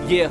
Yeah.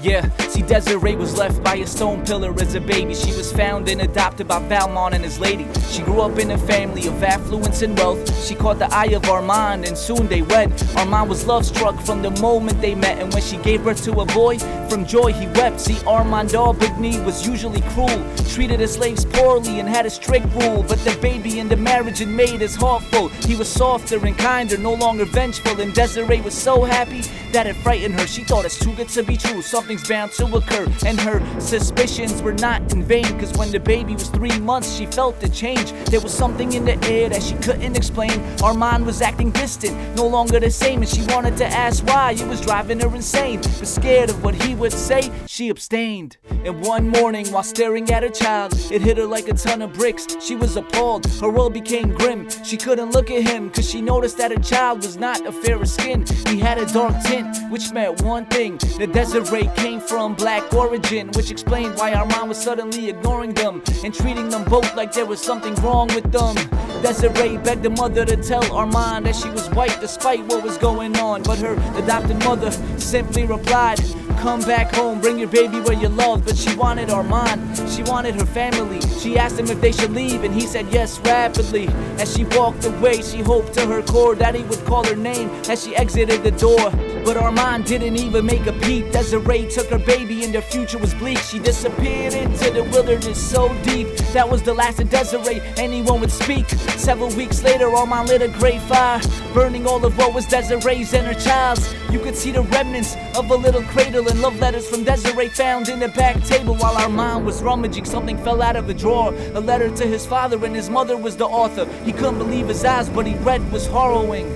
Yeah, see, Désirée was left by a stone pillar as a baby. She was found and adopted by Valmont and his lady. She grew up in a family of affluence and wealth. She caught the eye of Armand and soon they wed. Armand was love-struck from the moment they met, and when she gave birth to a boy, from joy he wept. See, Armand Daubigny was usually cruel, treated his slaves poorly and had a strict rule. But the baby in the marriage had made his heart full. He was softer and kinder, no longer vengeful, and Désirée was so happy that it frightened her. She thought it's too good to be true, something's bound to occur, and her suspicions were not in vain, cause when the baby was 3 months she felt a change. There was something in the air that she couldn't explain. Armand was acting distant, no longer the same, and she wanted to ask why. It was driving her insane, but scared of what he would say, she abstained. And one morning while staring at her child, it hit her like a ton of bricks. She was appalled, her world became grim. She couldn't look at him cause she noticed that her child was not of fairer skin. He had a dark tint, which meant one thing, that Désirée came from black origin, which explained why Armand was suddenly ignoring them and treating them both like there was something wrong with them. Désirée begged the mother to tell Armand that she was white despite what was going on, but her adopted mother simply replied, "Come back home, bring your baby where you're loved." But she wanted Armand, she wanted her family. She asked him if they should leave and he said yes rapidly. As she walked away, she hoped to her core that he would call her name as she exited the door. But Armand didn't even make a peep. Désirée took her baby and their future was bleak. She disappeared into the wilderness so deep. That was the last of Désirée anyone would speak. Several weeks later, Armand lit a great fire, burning all of what was Désirée's and her child's. You could see the remnants of a little cradle and love letters from Désirée found in the back table. While Armand was rummaging, something fell out of the drawer. A letter to his father, and his mother was the author. He couldn't believe his eyes, what he read was harrowing,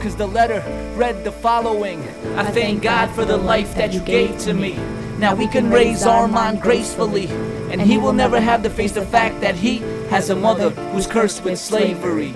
cause the letter read the following: "I thank God for the life that you gave to me. Now we can raise Armand gracefully, and he will never have to face the fact that he has a mother who's cursed with slavery."